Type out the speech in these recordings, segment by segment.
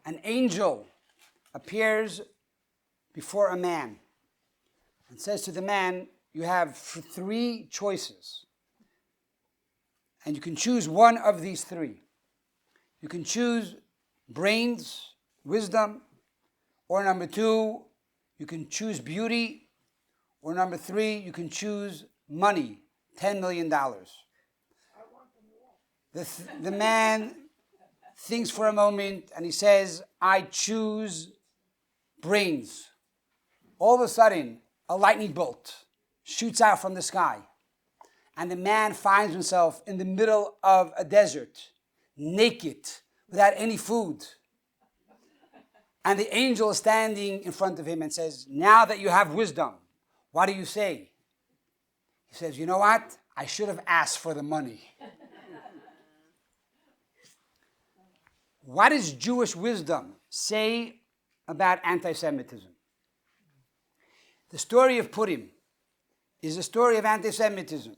an angel appears before a man and says to the man, you have three choices. And you can choose one of these three. You can choose brains, wisdom, or number two, you can choose beauty, or number three, you can choose money, $10 million. The man thinks for a moment and he says, I choose brains. All of a sudden, a lightning bolt shoots out from the sky. And the man finds himself in the middle of a desert, naked, without any food. And the angel is standing in front of him and says, now that you have wisdom, what do you say? He says, you know what? I should have asked for the money. What does Jewish wisdom say about anti-Semitism? The story of Purim is a story of anti-Semitism.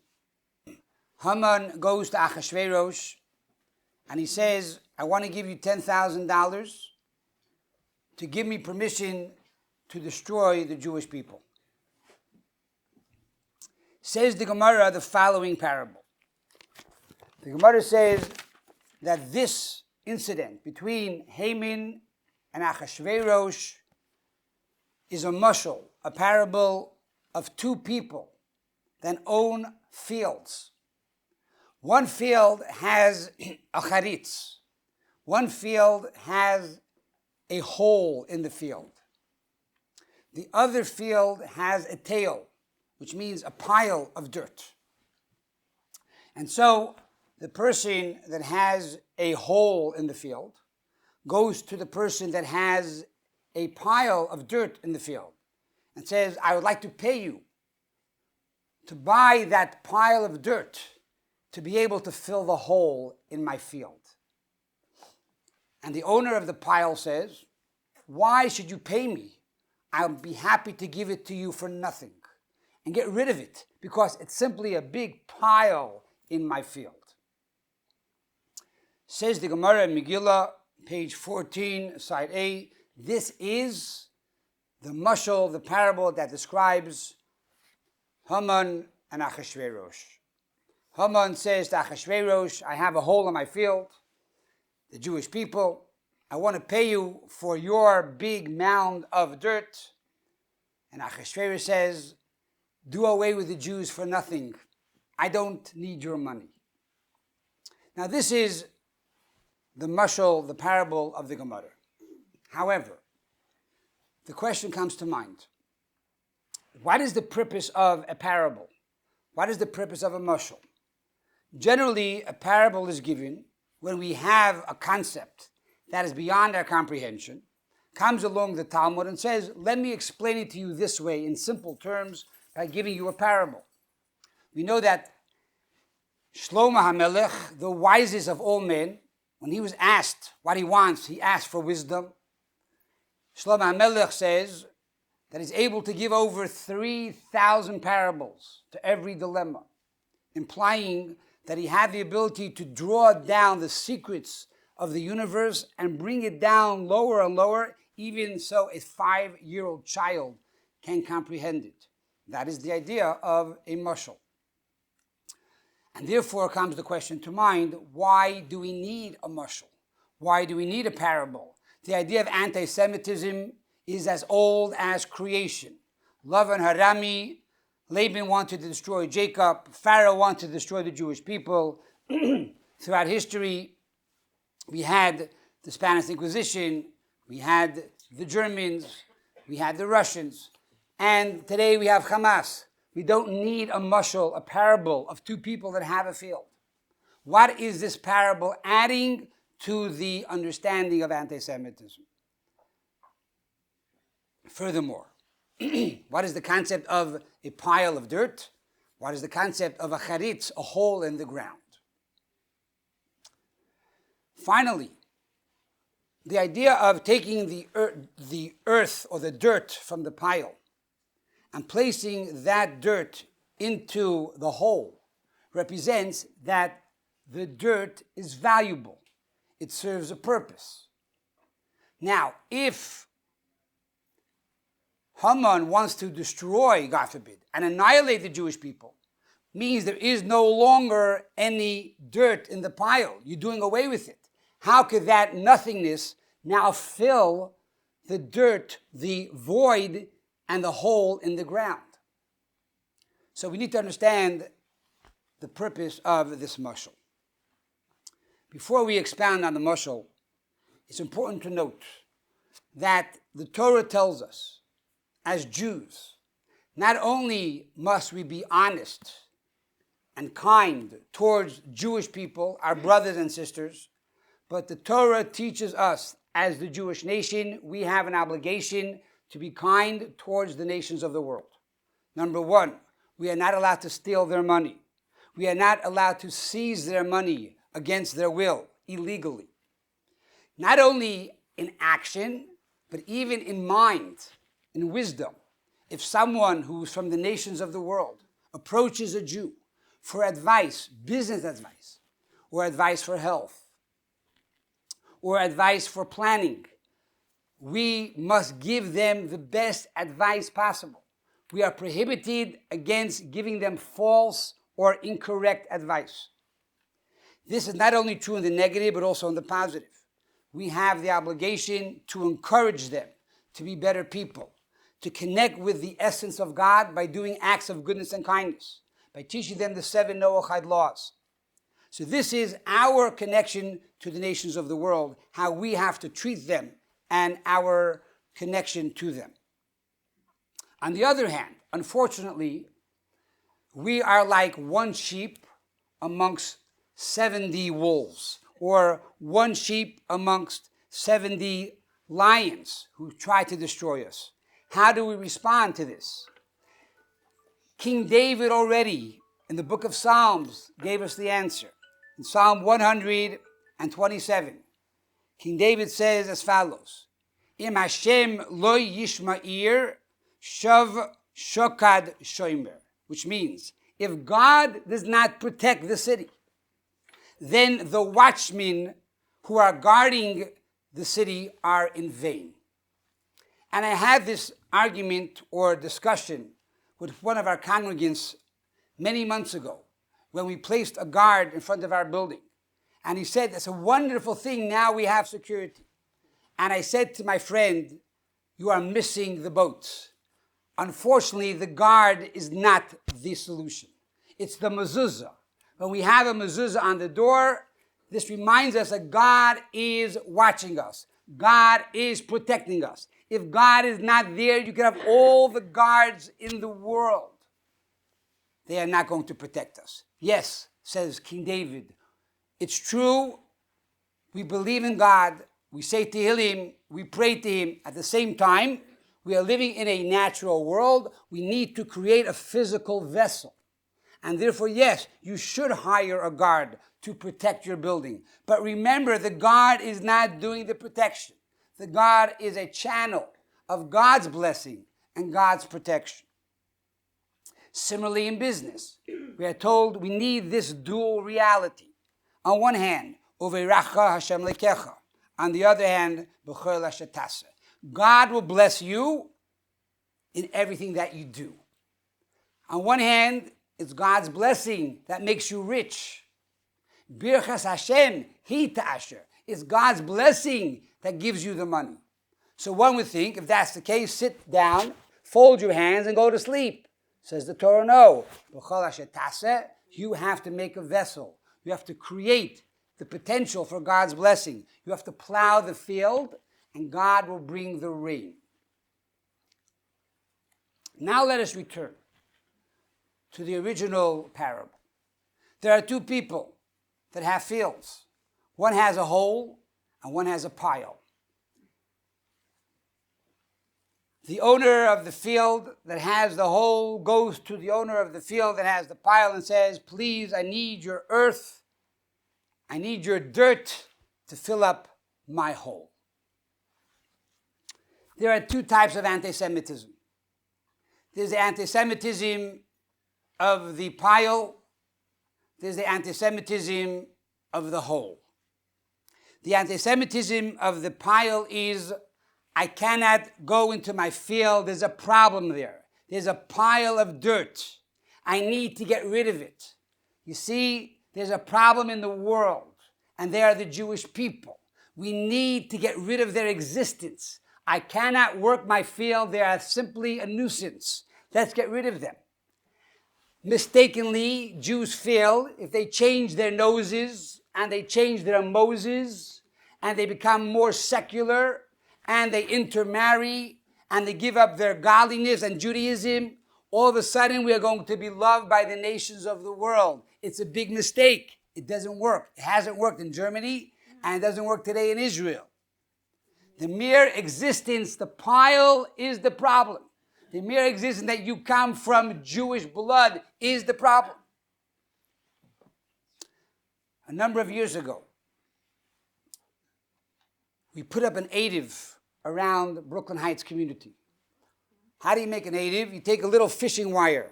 Haman goes to Achashverosh and he says, I want to give you $10,000 to give me permission to destroy the Jewish people. Says the Gemara the following parable. The Gemara says that this incident between Haman and Achashverosh is a mashal, a parable of two people that own fields. One field has a charitz. One field has a hole in the field. The other field has a tail, which means a pile of dirt. And so the person that has a hole in the field goes to the person that has a pile of dirt in the field and says, I would like to pay you to buy that pile of dirt to be able to fill the hole in my field. And the owner of the pile says, why should you pay me? I'll be happy to give it to you for nothing and get rid of it because it's simply a big pile in my field. Says the Gemara in Megillah, page 14, side A, this is the mashal, the parable that describes Haman and Achashverosh. Haman says to Achashverosh, I have a hole in my field, the Jewish people. I want to pay you for your big mound of dirt. And Achashverosh says, do away with the Jews for nothing. I don't need your money. Now this is the mashal, the parable of the Gemara. However, the question comes to mind. What is the purpose of a parable? What is the purpose of a mashal? Generally, a parable is given when we have a concept that is beyond our comprehension, comes along the Talmud and says, let me explain it to you this way in simple terms by giving you a parable. We know that Shlomo HaMelech, the wisest of all men, when he was asked what he wants, he asked for wisdom. Shlomo HaMelech says that he's able to give over 3,000 parables to every dilemma, implying that he had the ability to draw down the secrets of the universe and bring it down lower and lower, even so a 5-year-old child can comprehend it. That is the idea of a mashal. And therefore comes the question to mind, why do we need a mashal? Why do we need a parable? The idea of anti-Semitism is as old as creation. Lavan Harami, Laban wanted to destroy Jacob, Pharaoh wanted to destroy the Jewish people. Throughout history, we had the Spanish Inquisition, we had the Germans, we had the Russians, and today we have Hamas. We don't need a mashal, a parable of two people that have a field. What is this parable adding to the understanding of anti-Semitism? Furthermore, what is the concept of a pile of dirt? What is the concept of a charitz, a hole in the ground? Finally, the idea of taking the earth or the dirt from the pile and placing that dirt into the hole represents that the dirt is valuable. It serves a purpose. Now, if Haman wants to destroy, God forbid, and annihilate the Jewish people, means there is no longer any dirt in the pile. You're doing away with it. How could that nothingness now fill the dirt, the void, and the hole in the ground? So we need to understand the purpose of this mashal. Before we expound on the mashal, it's important to note that the Torah tells us, as Jews, not only must we be honest and kind towards Jewish people, our brothers and sisters, but the Torah teaches us, as the Jewish nation, we have an obligation to be kind towards the nations of the world. Number one, we are not allowed to steal their money. We are not allowed to seize their money against their will, illegally. Not only in action, but even in mind, in wisdom. If someone who's from the nations of the world approaches a Jew for advice, business advice, or advice for health, or advice for planning, we must give them the best advice possible. We are prohibited against giving them false or incorrect advice. This is not only true in the negative, but also in the positive. We have the obligation to encourage them to be better people, to connect with the essence of God by doing acts of goodness and kindness, by teaching them the 7 Noahide laws. So this is our connection to the nations of the world, how we have to treat them and our connection to them. On the other hand, unfortunately, we are like one sheep amongst 70 wolves, or one sheep amongst 70 lions who try to destroy us. How do we respond to this? King David already, in the book of Psalms, gave us the answer. In Psalm 127, King David says as follows, Im Hashem lo yishma'ir, shav shokad shomer, which means, if God does not protect the city, then the watchmen who are guarding the city are in vain. And I had this argument or discussion with one of our congregants many months ago when we placed a guard in front of our building. And he said, that's a wonderful thing, now we have security. And I said to my friend, you are missing the boat. Unfortunately, the guard is not the solution. It's the mezuzah. When we have a mezuzah on the door, this reminds us that God is watching us. God is protecting us. If God is not there, you can have all the guards in the world. They are not going to protect us. Yes, says King David, it's true, we believe in God, we say Tehillim, we pray to Him. At the same time, we are living in a natural world. We need to create a physical vessel. And therefore, yes, you should hire a guard to protect your building. But remember, the guard is not doing the protection. The guard is a channel of God's blessing and God's protection. Similarly, in business, we are told we need this dual reality. On one hand, Uveiracha Hashem lekecha. On the other hand, B'chol Hashatasa. God will bless you in everything that you do. On one hand, it's God's blessing that makes you rich. Birchas Hashem hi ta'asher. It's God's blessing that gives you the money. So one would think, if that's the case, sit down, fold your hands, and go to sleep. Says the Torah, no. You have to make a vessel. You have to create the potential for God's blessing. You have to plow the field, and God will bring the rain. Now let us return to the original parable. There are two people that have fields. One has a hole, and one has a pile. The owner of the field that has the hole goes to the owner of the field that has the pile and says, please, I need your earth, I need your dirt to fill up my hole. There are two types of anti-Semitism. There's the anti-Semitism of the pile, there's the anti-Semitism of the hole. The anti-Semitism of the pile is, I cannot go into my field. There's a problem there. There's a pile of dirt. I need to get rid of it. You see, there's a problem in the world, and they are the Jewish people. We need to get rid of their existence. I cannot work my field. They are simply a nuisance. Let's get rid of them. Mistakenly, Jews feel if they change their noses and they change their Moses and they become more secular and they intermarry and they give up their godliness and Judaism, all of a sudden we are going to be loved by the nations of the world. It's a big mistake. It doesn't work. It hasn't worked in Germany and it doesn't work today in Israel. The mere existence, the pile, is the problem. The mere existence that you come from Jewish blood is the problem. A number of years ago, we put up an native around the Brooklyn Heights community. How do you make a native? You take a little fishing wire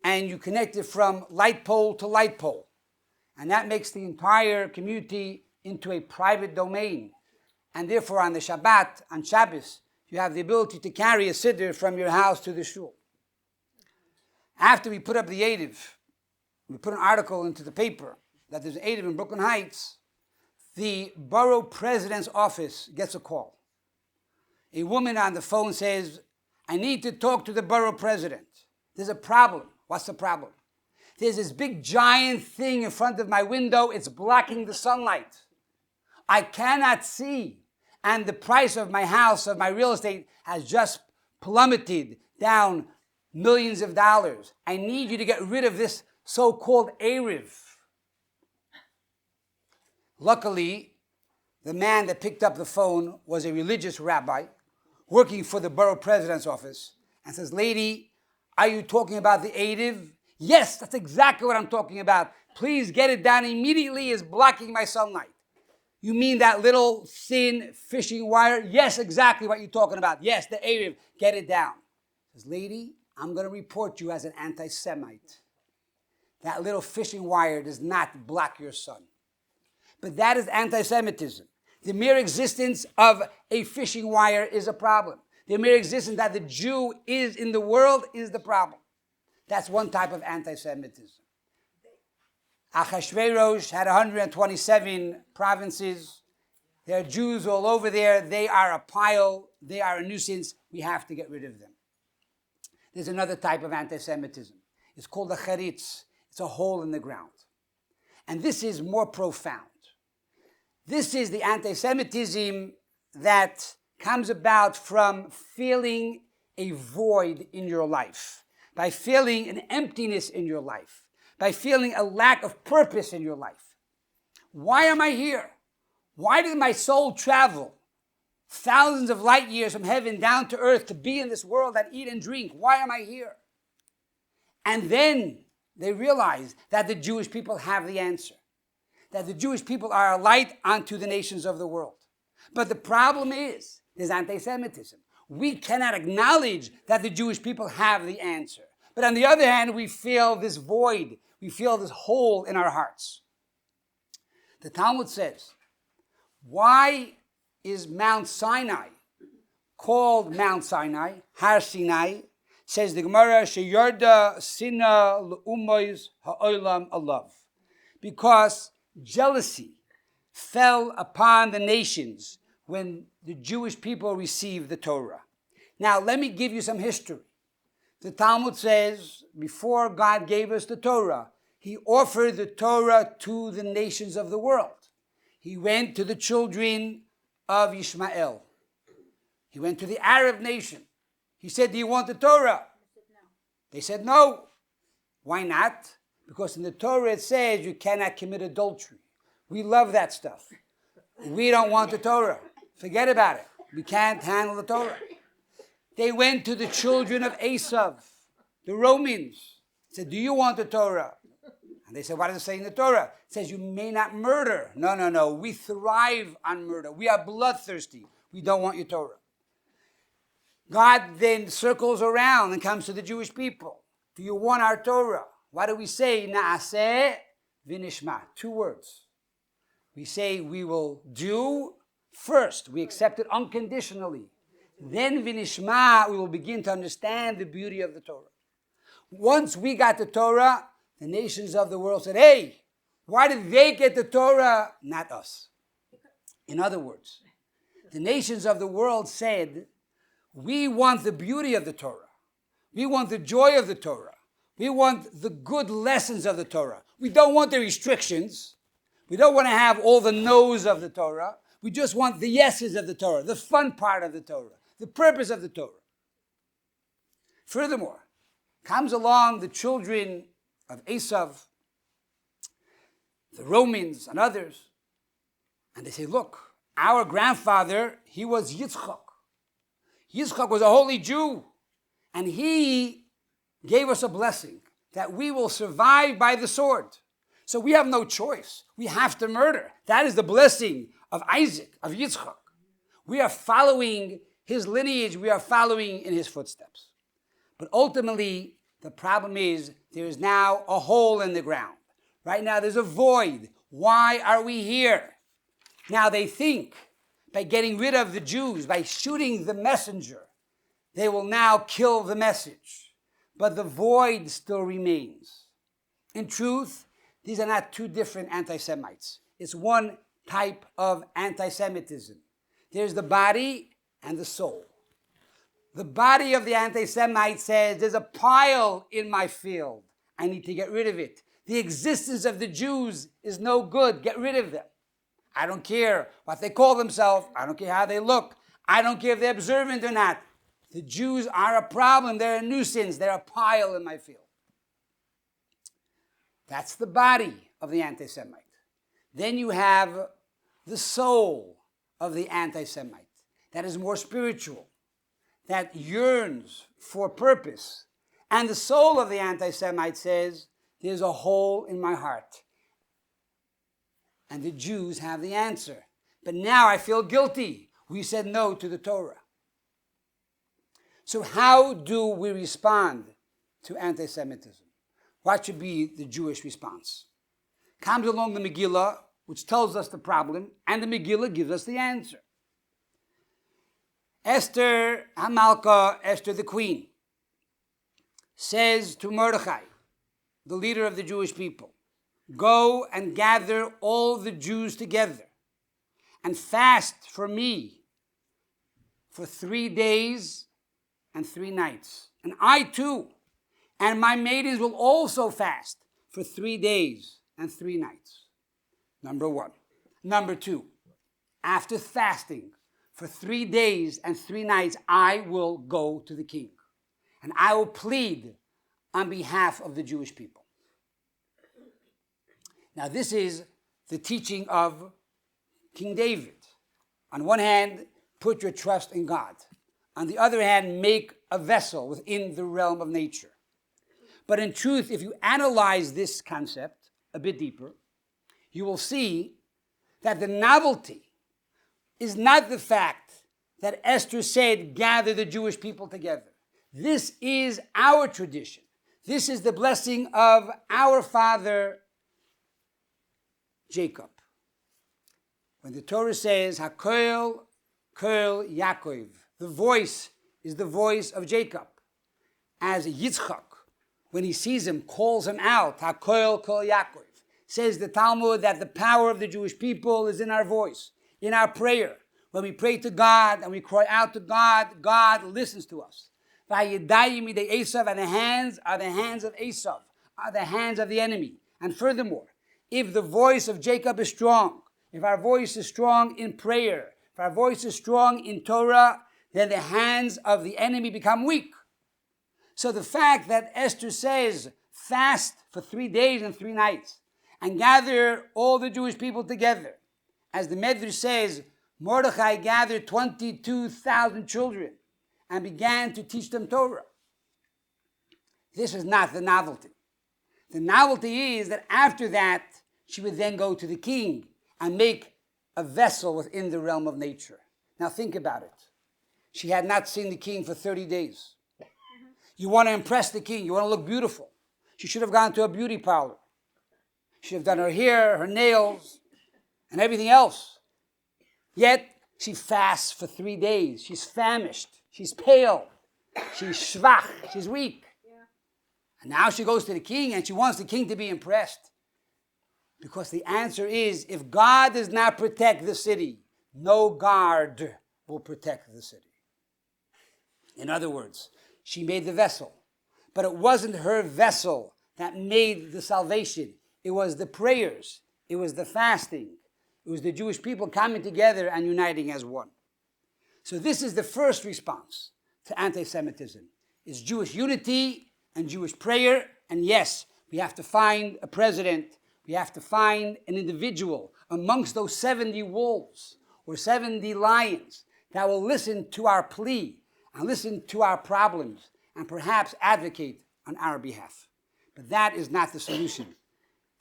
and you connect it from light pole to light pole. And that makes the entire community into a private domain. And therefore on the Shabbat, on Shabbos, you have the ability to carry a siddur from your house to the shul. After we put up the native, we put an article into the paper that there's an native in Brooklyn Heights. The borough president's office gets a call. A woman on the phone says, I need to talk to the borough president. There's a problem. What's the problem? There's this big giant thing in front of my window. It's blocking the sunlight. I cannot see. And the price of my house, of my real estate, has just plummeted down millions of dollars. I need you to get rid of this so-called Erev. Luckily, the man that picked up the phone was a religious rabbi working for the borough president's office and says, lady, are you talking about the Erev? Yes, that's exactly what I'm talking about. Please get it down immediately. It's blocking my sunlight. You mean that little thin fishing wire? Yes, exactly what you're talking about. Yes, the Erev, get it down. Says, lady, I'm going to report you as an anti-Semite. That little fishing wire does not block your sun. But that is anti-Semitism. The mere existence of a fishing wire is a problem. The mere existence that the Jew is in the world is the problem. That's one type of anti-Semitism. Achashverosh had 127 provinces. There are Jews all over there. They are a pile. They are a nuisance. We have to get rid of them. There's another type of anti-Semitism. It's called a charitz. It's a hole in the ground. And this is more profound. This is the anti-Semitism that comes about from feeling a void in your life, by feeling an emptiness in your life, by feeling a lack of purpose in your life. Why am I here? Why did my soul travel thousands of light years from heaven down to earth to be in this world and eat and drink? Why am I here? And then they realize that the Jewish people have the answer, that the Jewish people are a light unto the nations of the world. But the problem is, there's anti-Semitism. We cannot acknowledge that the Jewish people have the answer. But on the other hand, we feel this void. We feel this hole in our hearts. The Talmud says, why is Mount Sinai called Mount Sinai, Har Sinai? Says the Gemara, Sheyarda Sina L'Umois Ha'olam Alav. Because jealousy fell upon the nations when the Jewish people received the Torah. Now, let me give you some history. The Talmud says, before God gave us the Torah, He offered the Torah to the nations of the world. He went to the children of Ishmael. He went to the Arab nation. He said, do you want the Torah? They said no. Why not? Because in the Torah it says you cannot commit adultery. We love that stuff. We don't want the Torah. Forget about it. We can't handle the Torah. They went to the children of Esav, the Romans. Said, do you want the Torah? And they said, what does it say in the Torah? It says you may not murder. No. We thrive on murder. We are bloodthirsty. We don't want your Torah. God then circles around and comes to the Jewish people. Do you want our Torah? What do we say? Na'aseh v'nishma. 2 words. We say we will do first. We accept it unconditionally. Then vinishma, we will begin to understand the beauty of the Torah. Once we got the Torah, the nations of the world said, hey, why did they get the Torah, not us? In other words, the nations of the world said, we want the beauty of the Torah. We want the joy of the Torah. We want the good lessons of the Torah. We don't want the restrictions. We don't want to have all the no's of the Torah. We just want the yeses of the Torah, the fun part of the Torah, the purpose of the Torah. Furthermore, comes along the children of Esav, the Romans and others, and they say, look, our grandfather, he was Yitzchak. Yitzchak was a holy Jew, and he gave us a blessing that we will survive by the sword. So we have no choice. We have to murder. That is the blessing of Isaac, of Yitzchak. We are following his lineage. We are following in his footsteps. But ultimately, the problem is there is now a hole in the ground. Right now, there's a void. Why are we here? Now they think by getting rid of the Jews, by shooting the messenger, they will now kill the message. But the void still remains. In truth, these are not two different anti-Semites. It's one type of anti-Semitism. There's the body and the soul. The body of the anti-Semite says, there's a pile in my field. I need to get rid of it. The existence of the Jews is no good. Get rid of them. I don't care what they call themselves. I don't care how they look. I don't care if they're observant or not. The Jews are a problem. They're a nuisance. They're a pile in my field. That's the body of the anti-Semite. Then you have the soul of the anti-Semite. That is more spiritual. That yearns for purpose. And the soul of the anti-Semite says, there's a hole in my heart. And the Jews have the answer. But now I feel guilty. We said no to the Torah. So how do we respond to anti-Semitism? What should be the Jewish response? Comes along the Megillah, which tells us the problem, and the Megillah gives us the answer. Esther Hamalka, Esther the queen, says to Mordechai, the leader of the Jewish people, go and gather all the Jews together and fast for me for 3 days and 3 nights. And I too, and my maidens will also fast for 3 days and 3 nights. Number one. Number two, after fasting for 3 days and 3 nights, I will go to the king. And I will plead on behalf of the Jewish people. Now this is the teaching of King David. On one hand, put your trust in God. On the other hand, make a vessel within the realm of nature. But in truth, if you analyze this concept a bit deeper, you will see that the novelty is not the fact that Esther said, gather the Jewish people together. This is our tradition. This is the blessing of our father Jacob. When the Torah says, HaKol Kol Yaakov, the voice is the voice of Jacob. As Yitzchak, when he sees him, calls him out, HaKol Kol Yaakov. Says the Talmud that the power of the Jewish people is in our voice, in our prayer. When we pray to God and we cry out to God, God listens to us. Vayidayim midei Esav, and the hands are the hands of Esav, are the hands of the enemy. And furthermore, if the voice of Jacob is strong, if our voice is strong in prayer, if our voice is strong in Torah, then the hands of the enemy become weak. So the fact that Esther says, fast for 3 days and 3 nights, and gather all the Jewish people together. As the Medrash says, Mordechai gathered 22,000 children and began to teach them Torah. This is not the novelty. The novelty is that after that, she would then go to the king and make a vessel within the realm of nature. Now think about it. She had not seen the king for 30 days. You want to impress the king. You want to look beautiful. She should have gone to a beauty parlor. She should have done her hair, her nails, and everything else. Yet she fasts for 3 days. She's famished. She's pale. She's schwach. She's weak. And now she goes to the king and she wants the king to be impressed. Because the answer is, if God does not protect the city, no guard will protect the city. In other words, she made the vessel. But it wasn't her vessel that made the salvation. It was the prayers. It was the fasting. It was the Jewish people coming together and uniting as one. So this is the first response to anti-Semitism. It's Jewish unity and Jewish prayer. And yes, we have to find a president. We have to find an individual amongst those 70 wolves or 70 lions that will listen to our plea and listen to our problems and perhaps advocate on our behalf. But that is not the solution.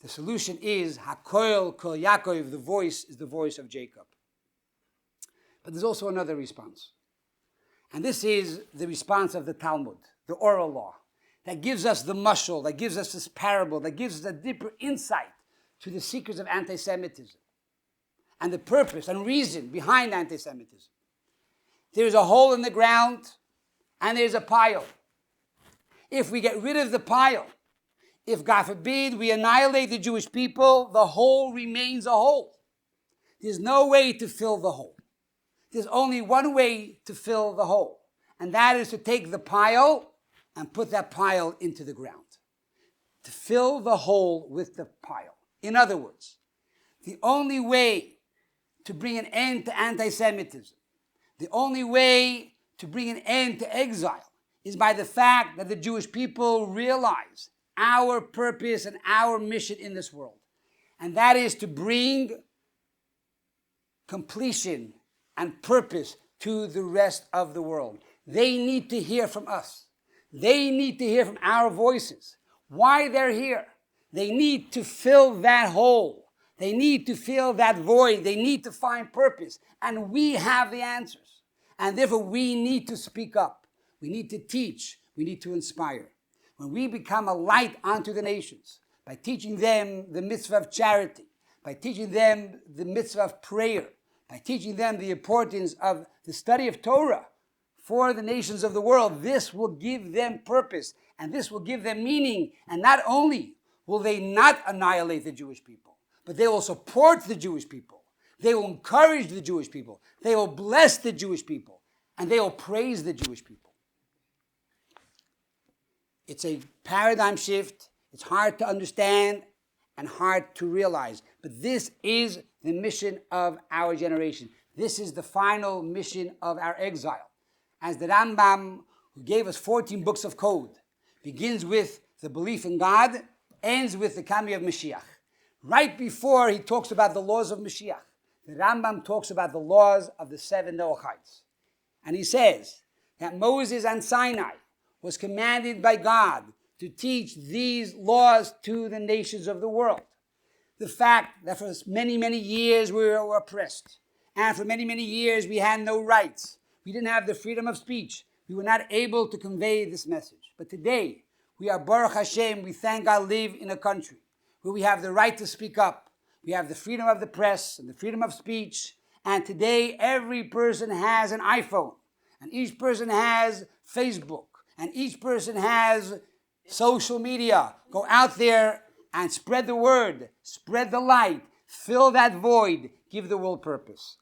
The solution is Hakoil Kol Yaakov, the voice is the voice of Jacob. But there's also another response. And this is the response of the Talmud, the oral law, that gives us the mashal, that gives us this parable, that gives us a deeper insight to the secrets of anti-Semitism and the purpose and reason behind anti-Semitism. There's a hole in the ground and there's a pile. If we get rid of the pile, if, God forbid, we annihilate the Jewish people, the hole remains a hole. There's no way to fill the hole. There's only one way to fill the hole, and that is to take the pile and put that pile into the ground. To fill the hole with the pile. In other words, the only way to bring an end to anti-Semitism, the only way to bring an end to exile, is by the fact that the Jewish people realize our purpose and our mission in this world. And that is to bring completion and purpose to the rest of the world. They need to hear from us. They need to hear from our voices. Why they're here. They need to fill that hole. They need to fill that void. They need to find purpose. And we have the answers. And therefore we need to speak up. We need to teach. We need to inspire. When we become a light unto the nations, by teaching them the mitzvah of charity, by teaching them the mitzvah of prayer, by teaching them the importance of the study of Torah for the nations of the world, this will give them purpose and this will give them meaning. And not only will they not annihilate the Jewish people, but they will support the Jewish people. They will encourage the Jewish people. They will bless the Jewish people. And they will praise the Jewish people. It's a paradigm shift. It's hard to understand and hard to realize. But this is the mission of our generation. This is the final mission of our exile. As the Rambam, who gave us 14 books of code, begins with the belief in God, ends with the coming of Mashiach. Right before he talks about the laws of Mashiach, the Rambam talks about the laws of the 7 Noachites. And he says that Moses on Sinai was commanded by God to teach these laws to the nations of the world. The fact that for many, many years we were oppressed, and for many, many years we had no rights. We didn't have the freedom of speech. We were not able to convey this message. But today, we are Baruch Hashem, we thank God, live in a country where we have the right to speak up. We have the freedom of the press and the freedom of speech. And today, every person has an iPhone. And each person has Facebook. And each person has social media. Go out there and spread the word. Spread the light. Fill that void. Give the world purpose.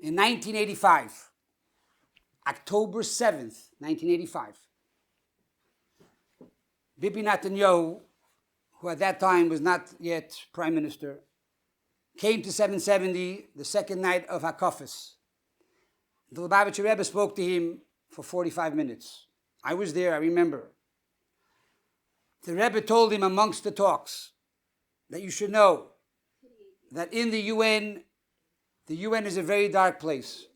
In 1985, October 7th, 1985, Bibi Netanyahu, who at that time was not yet prime minister, came to 770, the second night of Hakafis. The Lubavitcher Rebbe spoke to him for 45 minutes. I was there, I remember. The Rebbe told him amongst the talks that you should know that in the UN is a very dark place.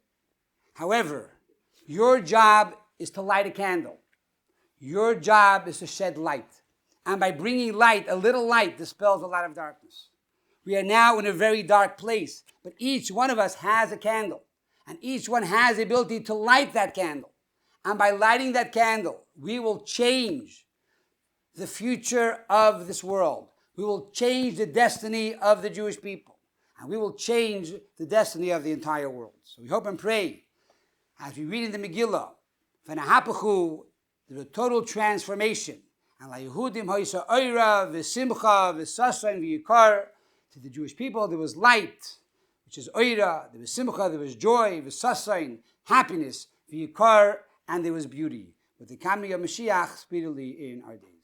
However, your job is to light a candle. Your job is to shed light. And by bringing light, a little light dispels a lot of darkness. We are now in a very dark place, but each one of us has a candle. And each one has the ability to light that candle. And by lighting that candle, we will change the future of this world. we will change the destiny of the Jewish people. And we will change the destiny of the entire world. So we hope and pray, as we read in the Megillah, V'nahapachu, the total transformation, and LaYehudim ha'isa oira v'simcha v'sasain v'yikar, to the Jewish people there was light, which is oira, there was simcha, there was joy, v'sasain, happiness, v'yikar, and there was beauty, with the coming of Mashiach speedily in our days.